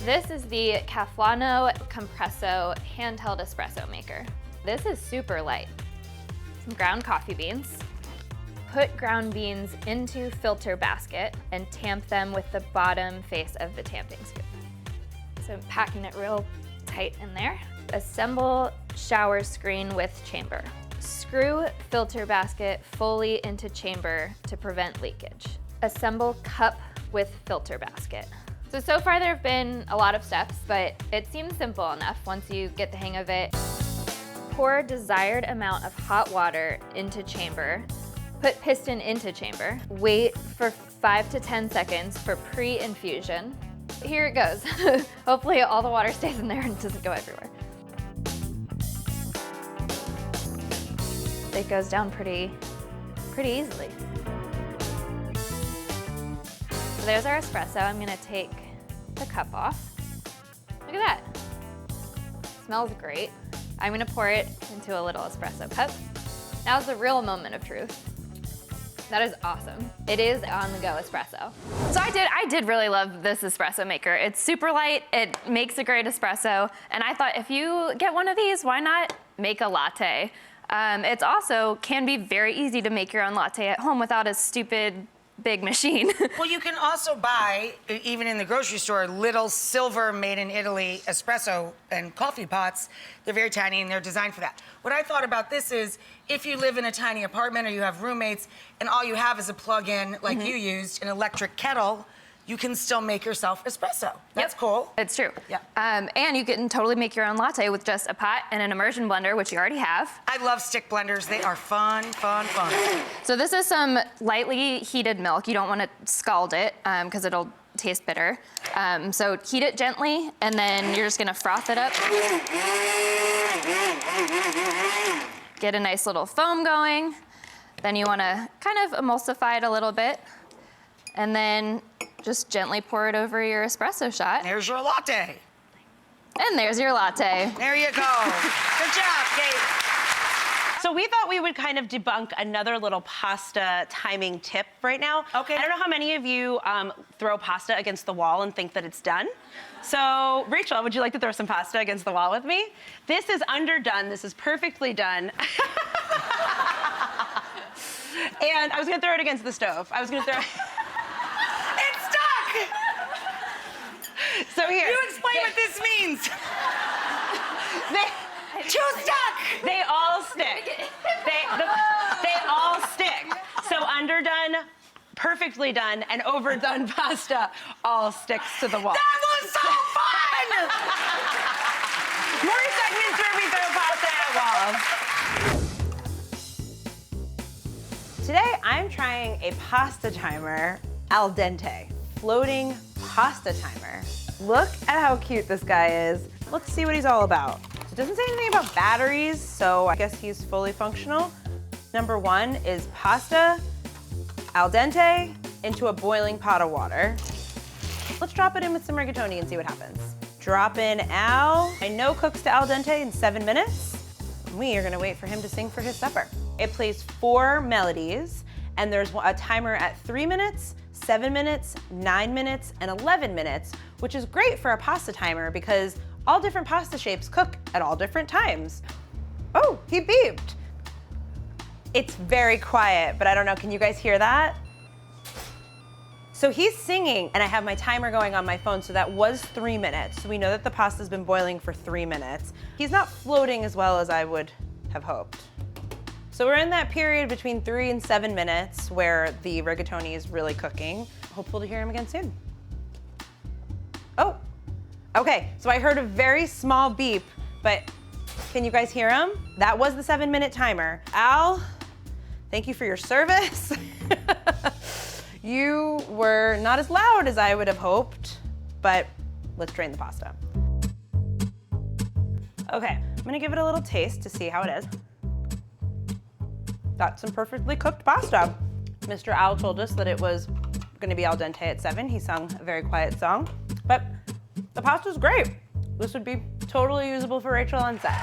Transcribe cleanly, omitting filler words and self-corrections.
This is the Capuano Compresso Handheld Espresso Maker. This is super light. Some ground coffee beans. Put ground beans into filter basket and tamp them with the bottom face of the tamping scoop. So I'm packing it real tight in there. Assemble shower screen with chamber. Screw filter basket fully into chamber to prevent leakage. Assemble cup with filter basket. So far there have been a lot of steps, but it seems simple enough once you get the hang of it. Pour desired amount of hot water into chamber. Put piston into chamber. Wait for 5 to 10 seconds for pre-infusion. Here it goes. Hopefully all the water stays in there and doesn't go everywhere. It goes down pretty easily. So there's our espresso. I'm gonna take the cup off. Look at that. Smells great. I'm gonna pour it into a little espresso cup. Now's the real moment of truth. That is awesome. It is on-the-go espresso. So I did really love this espresso maker. It's super light, it makes a great espresso, and I thought if you get one of these, why not make a latte? It's also can be very easy to make your own latte at home without a stupid big machine. Well, you can also buy, even in the grocery store, little silver made in Italy espresso and coffee pots. They're very tiny and they're designed for that. What I thought about this is if you live in a tiny apartment or you have roommates and all you have is a plug-in, like you used, an electric kettle, you can still make yourself espresso. That's cool. It's true. Yeah. And you can totally make your own latte with just a pot and an immersion blender, which you already have. I love stick blenders. They are fun, fun, fun. So this is some lightly heated milk. You don't want to scald it because it'll taste bitter. So heat it gently, and then you're just gonna froth it up. Get a nice little foam going. Then you wanna kind of emulsify it a little bit, and then just gently pour it over your espresso shot. There's your latte. And there's your latte. There you go. Good job, Kate. So we thought we would kind of debunk another little pasta timing tip right now. Okay. I don't know how many of you throw pasta against the wall and think that it's done. So Rachel, would you like to throw some pasta against the wall with me? This is underdone. This is perfectly done. And I was gonna throw it against the stove. I was gonna throw it. It's stuck! So here. You explain what this means. Too stuck! They all stick. They all stick. So underdone, perfectly done, and overdone pasta all sticks to the wall. That was so fun! More segments where we throw pasta at walls. Today, I'm trying a pasta timer al dente, floating pasta timer. Look at how cute this guy is. Let's see what he's all about. It doesn't say anything about batteries, so I guess he's fully functional. Number one is pasta al dente into a boiling pot of water. Let's drop it in with some rigatoni and see what happens. Drop in Al. I know cooks to al dente in 7 minutes. We are gonna wait for him to sing for his supper. It plays 4 melodies, and there's a timer at 3 minutes, 7 minutes, 9 minutes, and 11 minutes, which is great for a pasta timer because all different pasta shapes cook at all different times. Oh, he beeped. It's very quiet, but I don't know, can you guys hear that? So he's singing, and I have my timer going on my phone, so that was 3 minutes. So we know that the pasta's been boiling for 3 minutes. He's not floating as well as I would have hoped. So we're in that period between 3 and 7 minutes where the rigatoni is really cooking. Hopeful to hear him again soon. Oh, okay, so I heard a very small beep, but can you guys hear him? That was the 7-minute timer. Al, thank you for your service. You were not as loud as I would have hoped, but let's drain the pasta. Okay, I'm gonna give it a little taste to see how it is. Got some perfectly cooked pasta. Mr. Al told us that it was gonna be al dente at 7. He sung a very quiet song, but the pasta's great. This would be totally usable for Rachel on set.